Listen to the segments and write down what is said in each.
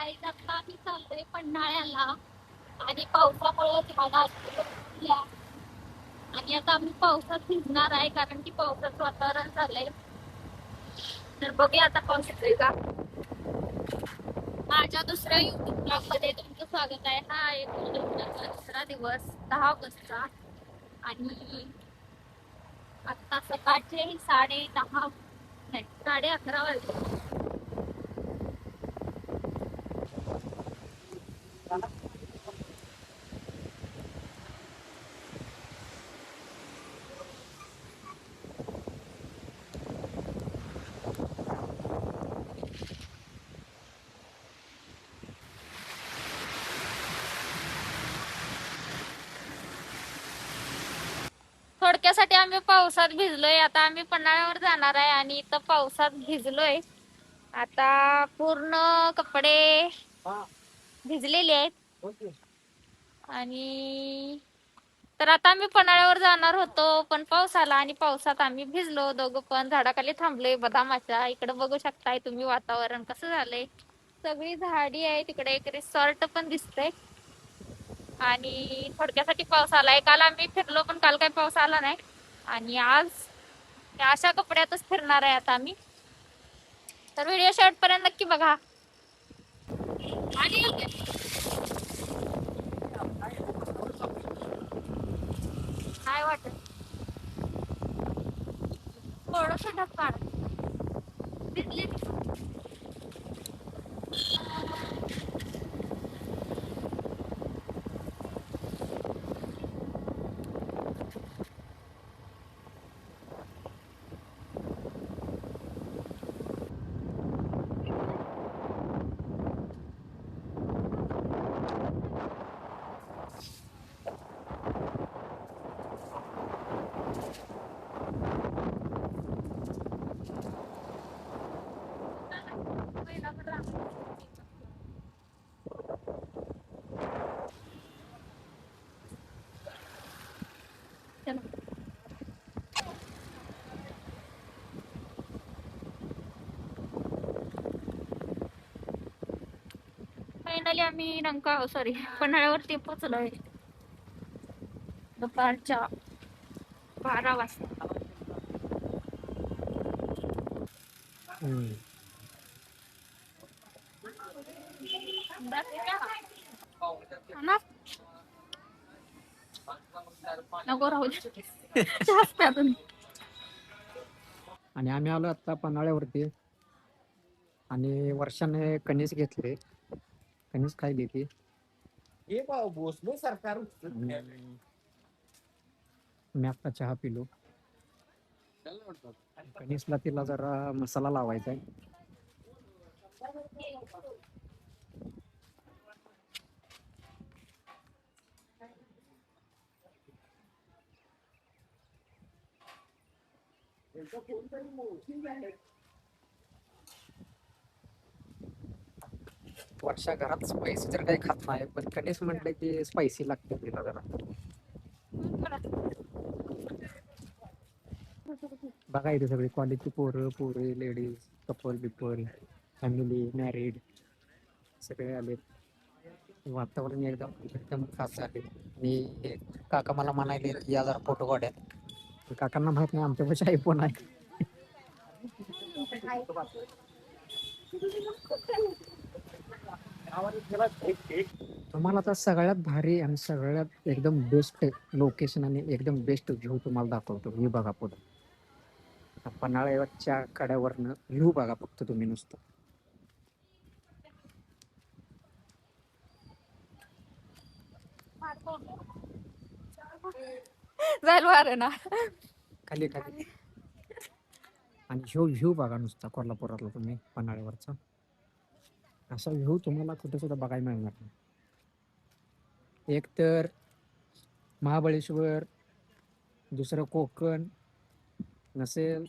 Guys आता आम्ही चाललोय पन्हाळ्याला आणि पावसामुळे झाडा आणि आता आम्ही पावसात भिजणार आहे कारण की पावसाचं वातावरण झालंय. तर बघूया आता पाऊस येतोय का. माझ्या दुसऱ्या युट्यूब ब्लॉग मध्ये तुमचं स्वागत आहे. हा आहे दुसरा दिवस 10 ऑगस्टचा आणि आता सकाळचे 10:30 नाही 11:30 वाजले. थोडक्यासाठी आम्ही पावसात भिजलोय. आता आम्ही पन्हाळ्यावर जाणार आहे आणि इथं पावसात भिजलोय. आता पूर्ण कपडे भिजलेले आहेत आणि तर आता आम्ही पन्हाळ्यावर जाणार होतो पण पाऊस आला आणि पावसात आम्ही भिजलो. दोघं पण झाडाखाली थांबलोय बदामाच्या. इकडे बघू शकताय तुम्ही वातावरण कसं झालंय. सगळी झाडी आहे. तिकडे एक रिसॉर्ट पण दिसतंय आणि थोडक्यासाठी पाऊस आलाय. काल आम्ही फिरलो पण काल काही पाऊस आला नाही आणि आज अशा कपड्यातच फिरणार आहे आता आम्ही. तर व्हिडिओ शेवटपर्यंत नक्की बघा. आणि काय वाटत थोडस ढग भिजले. फायनली आम्ही सॉरी पन्हाळ्यावरती पोहोचलोय दुपारच्या 12 वाजता. नको राहू दे. चहाच प्या तुम्ही. आणि आम्ही आलो आता पन्हाळ्यावरती आणि वर्षाने कणीस घेतले. कणीस खायली ती सरकार. मी आता चहा पिलो. कणीसला तिला जरा मसाला लावायचा आहे. वर्षा घरात स्पायसी तर काही खात नाही पण कणीस म्हटलं की स्पायसी लागते तिला जरा. बघा इथे सगळे कॉलेजची पोरं पोरे लेडीज कपल बिपल फॅमिली मॅरिड सगळे आलेत. वातावरण एकदम एकदम खास झाले आणि काका मला म्हणाले या जरा फोटो काढ्या. काकांना माहित नाही आमच्यापाशी आयफोन आहे. तुम्हाला तर सगळ्यात भारी आणि सगळ्यात एकदम बेस्ट लोकेशन आणि एकदम बेस्ट व्ह्यू तुम्हाला दाखवतो. व्ह्यू बघा पुढे पन्हाळ्याच्या कड्यावरनं व्ह्यू बघा फक्त तुम्ही नुसतं. जाईल वारे ना खाली खाली आणि ह्यो व्ह्यू बघा नुसता कोल्हापुरातला तुम्ही पन्हाळ्यावरचा. असा व्ह्यू तुम्हाला कुठे सुद्धा बघायला मिळणार नाही. एक तर महाबळेश्वर दुसरं कोकण नसेल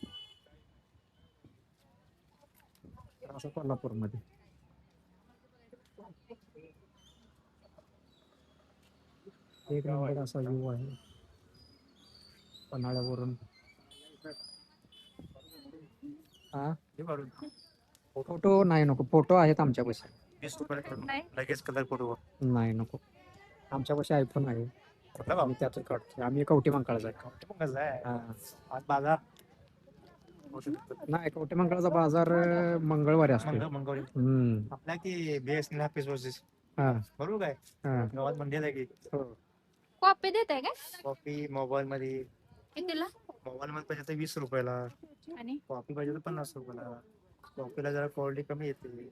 तर असं कोल्हापूरमध्ये. एक नंबर असा व्ह्यू आहे पन्हाळ्यावरून. हा फोटो नाही नको. फोटो आहेत आमच्यापाशी. ₹20 करून नाही. लगेच कलर करू. नाही नको. आमच्यापाशी आयफोन आहे. कुठला भाऊ? आम्ही त्यातच काढतो. आम्ही कवटे मंकाळाचा आहे. कवटे मंगळचा आहे. हा. आज बाजार नाही कवटे मंकाळाचा बाजार मंगळवारी असतो. मंगळवारी हम्म. आपल्या की BSNL ऑफिस वर्सेस हा बरोबर काय हा. गावात मंडी आहे की हो. कॉपी देत आहे काय कॉफी मोबाईल मध्ये कितीला पाहिजे तर ₹20 आणि कॉफी पाहिजे तर ₹50. कॉफीला जरा क्वालिटी कमी येते.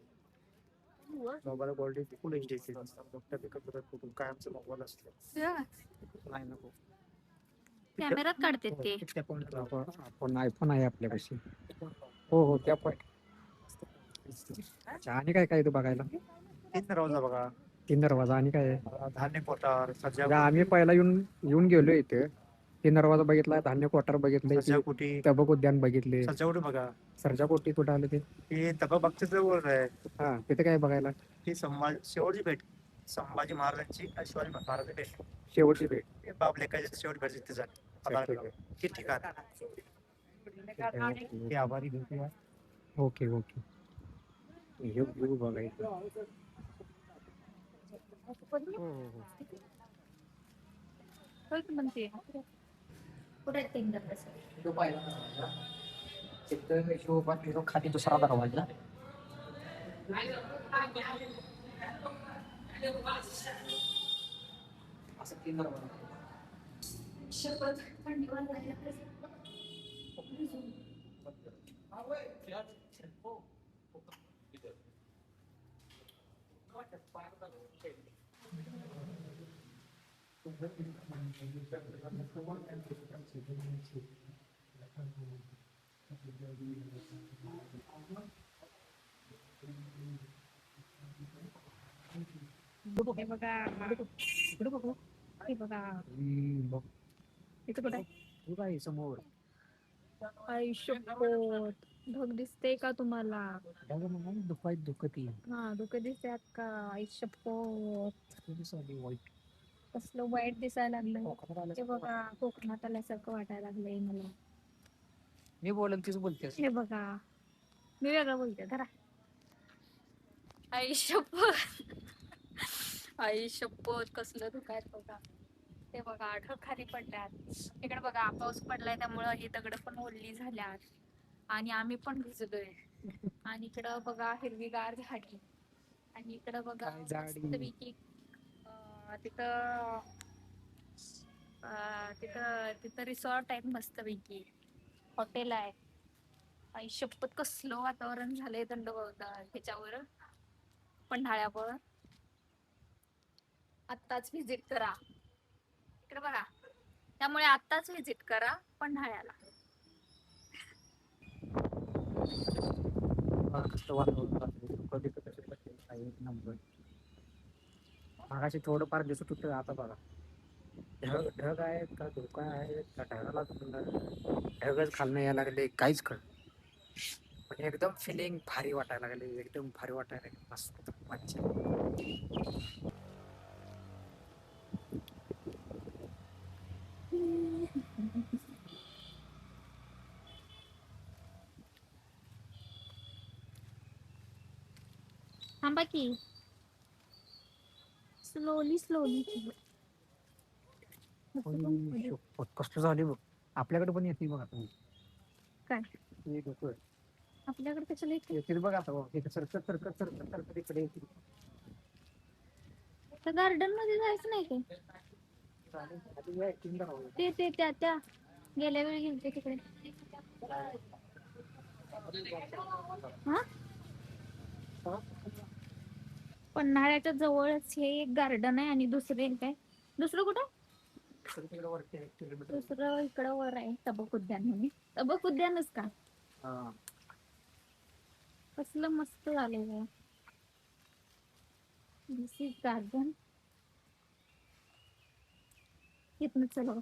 मोबाईल क्वालिटी फुल HD येते. मोठ्या पिकअप कुठून काय आमचा मोबाईल असतो. नाही नको. कॅमेरात काढते ते त्या point ला लावा. आपण आयफोन आहे आपल्यापाशी. हो हो त्या पण. अच्छा आणि काय काय तू बघायला 3 दरवाजा बघा. 3 दरवाजा आणि काय आहे? धान्य कोठार म्हणजे आम्ही पहिला येऊन गेलो इथे 3 दरवाजा बघितला धान्य कोठार बघितले सजावटी तबक उद्यान बघितले सजावटी बघा. सरजा कोटी कुठं आलं ते हे तबकच्या जवळ आहे. हा तिथे काय बघायला ही शेवटची भेट संभाजी महाराजांची आणि शिवाजी महाराजांची भेट. शेवटची भेट हे बाप लेकाची शेवट भेट तिथे झाली. ठीक आहे. हे ठिकाण हे आभारी भेटूया. ओके ओके हे व्यू बघायचं हो हो हो म्हणते कुठे तीन दरवाजे तो पहिला दरवाजा तिथं शिवबाग तो खाली दुसरा दरवाजा असं 3 दरवाजा शपथ थंडीवर हे बघा हे बघा इथं कुठे हे काय समोर आई शपथ ढग दिसते का तुम्हाला दुपारी दुखती हा डोकं दिसतात का आई शपथ वाईट कसलं वाईट दिसायला लागलं ते बघा कोकणात आल्यासारखं वाटायला लागलंय मला मी बोलत तीच बोलते हे बघा मी वेगळं बोलते धरा आई शपथ आई शपथ कसलं दुखायत बघा ते बघा ढग खाली पडल्यात इकडे बघा पाऊस पडलाय त्यामुळं ही दगड पण ओली झाल्यात आणि आम्ही पण भिजलोय आणि इकडं बघा हिरवीगार झाडी आणि इकडं बघा काय झाडी? मस्तपैकी तिथं तिथं रिसॉर्ट आहे मस्तपैकी हॉटेल आहे आई शपथ कसलं वातावरण झालंय थंड ह्याच्यावर पन्हाळ्यावर आत्ताच व्हिजिट करा इकडे बघा त्यामुळे आत्ताच व्हिजिट करा पन्हाळ्याला मागाशी थोडंफार दिसत होतं आता बघा ढग आहेत का धोका आहे का ढगाला ढगच खालनं यायला लागले काहीच कळ पण एकदम फिलिंग भारी वाटायला लागले एकदम भारी वाटायला लागले मस्त मज्जा थांबा की स्लोली स्लोली कसं झाले बघ आपल्याकडे पण येते बघा तुम्ही काय एक होतं. आपल्याकडे कशाला येते येते बघा आता बघ इथे सरकत इकडे येते त्या गार्डन मध्ये जायचं नाही काय ते त्या गेल्या वेळी गेलते तिकडे हा पन्हाळ्याच्या जवळच हे एक गार्डन आहे आणि दुसरे काय दुसरं कुठं दुसरं इकडं वर आहे तबक उद्यान म्हणून तबक उद्यानच का कसलं मस्त झालंय दिस इज गार्डन इथनं चलो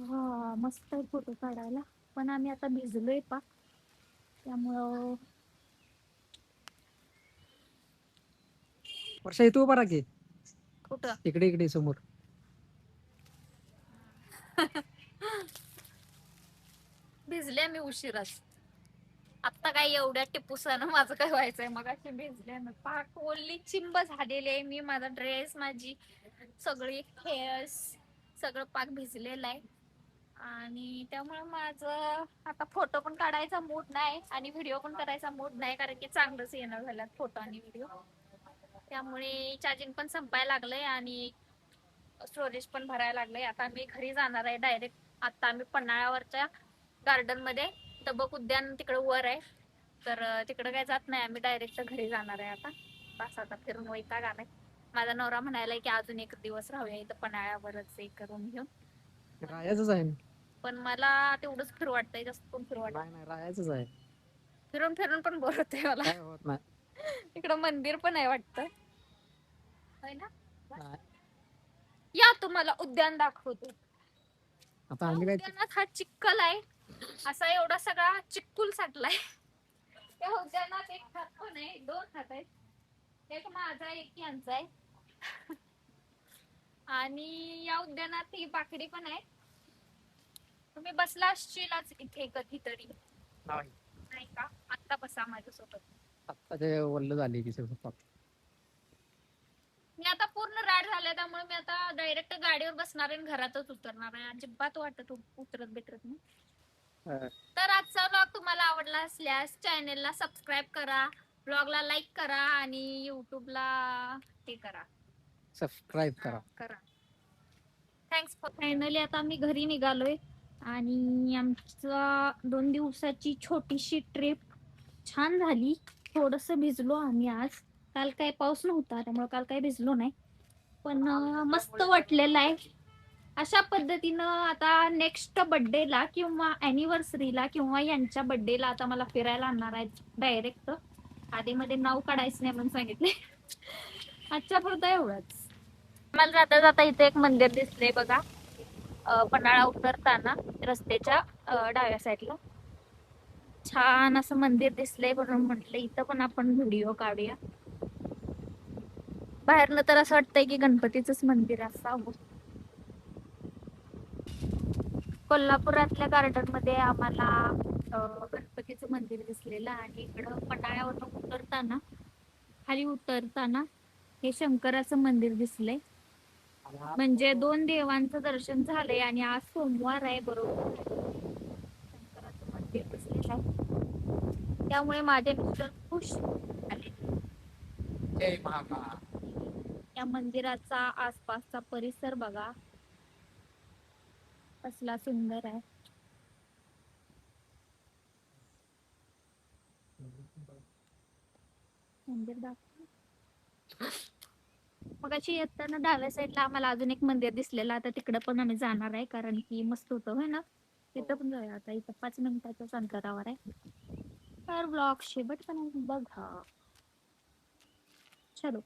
हा मस्त आहे फोटो काढायला पण आम्ही आता भिजलोय पाक त्यामुळं वर्षा इथं उभा राहा की कुठं इकडे इकडे समोर. भिजले मी उशिराच. आता काय एवढ्या टिपूसानं माझं काय व्हायचंय, मग अशी भिजले ना, पाक ओली चिंब झालेली आहे मी. माझा ड्रेस, माझी सगळी हेअर्स सगळं पाक भिजलेलं आहे. आणि त्यामुळे माझं आता फोटो पण काढायचा मूड नाही आणि व्हिडिओ पण करायचा मूड नाही, कारण की चांगलंच येणार झाल्यात फोटो आणि व्हिडिओ. त्यामुळे चार्जिंग पण संपायला लागलंय आणि स्टोरेज पण भरायला लागलंय. आता मी घरी जाणार आहे डायरेक्ट. आता आम्ही पन्हाळ्यावरच्या गार्डन मध्ये, तबक उद्यान तिकडे वर आहे, तर तिकडे काय जात नाही आम्ही, डायरेक्ट घरी जाणार आहे. आता बस, आता फिरून वैताग आलाय. माझा नवरा म्हणायलाय की अजून एक दिवस राहूया इथं पन्हाळ्यावरच एक रूम घेऊन, राहायचंच आहे. पण मला तेवढंच फिरू वाटतंय, जास्त पण फिरू वाटत नाही नाही राहायचंच आहे. फिरून फिरून पण बोर होतंय मला. काय होत नाही. इकडं मंदिर पण आहे वाटतं, होय ना? नाही. या तुम्हाला उद्यान दाखवतो. आता या आम्ही काय उद्यानात हा चिक्कल आहे, असा एवढा सगळा चिक्कुल साठलाय. त्या उद्यानात एक खात पण आहे, दोन खात आहेत, एक माझा आहे, एक यांचा आहे. आणि या उद्यानात ही बाकडी पण आहे. तुम्ही बसला असशीलच इथे कधीतरी, नाही. नाही का? आता बसा माझ्यासोबत. आता ते वल्ल झाले की सगळं पाक. मी आता पूर्ण राड झाले, त्यामुळे मी आता डायरेक्ट गाडीवर बसणार आहे आणि घरातच उतरणार आहे. अजिबात वाटत उतरत बितरत नाही. अं, तर आजचा व्लॉग तुम्हाला आवडला असल्यास चॅनेलला सबस्क्राईब करा, ब्लॉगला लाईक करा आणि युट्यूबला हे करा, सबस्क्राईब करा. थँक्स. फायनली आता आम्ही घरी निघालोय आणि आमचा 2 दिवसाची छोटीशी ट्रिप छान झाली. थोडस भिजलो आम्ही आज, काल काय पाऊस नव्हता त्यामुळे काल काय भिजलो नाही, पण मस्त वाटलेलं आहे. अशा पद्धतीनं आता नेक्स्ट बर्थडेला किंवा अॅनिव्हर्सरीला किंवा यांच्या बर्थडेला आता मला फिरायला आणणार आहेत डायरेक्ट. आधी मध्ये नाव काढायचं नाही म्हणून सांगितले. आजच्या पुरता एवढंच. मला जाता जाता इथे एक मंदिर दिसले बघा, पन्हाळा उतरताना रस्त्याच्या डाव्या साईडला छान असं मंदिर दिसलंय, म्हणून म्हटलं इथं पण आपण व्हिडिओ काढूया. बाहेरनं तर असं वाटतंय की गणपतीचंच मंदिर असावं. कोल्हापुरातल्या गार्डन मध्ये आम्हाला गणपतीचं मंदिर दिसलेलं आणि इकडं पन्हाळ्यावरून उतरताना, खाली उतरताना हे शंकराचं मंदिर दिसलंय. म्हणजे 2 देवांचं दर्शन झालंय आणि आज सोमवार आहे बरोबर, शंकराचं मंदिर दिसलेलं आहे. त्यामुळे माझे मिस्टर खुश झाले. जय महाकाल. या मंदिराचा आसपासचा परिसर बघा कसला सुंदर आहे. मंदिर दाखव. मगाशी येताना डाव्या साईडला आम्हाला अजून एक मंदिर दिसलेलं, आता तिकडे पण आम्ही जाणार आहे कारण की मस्त होतं होय ना. तिथं पण जाऊया आता, इथं 5 मिनिटाच्याच अंतरावर आहे. तर ब्लॉग शेवटपर्यंत बघा. चलो.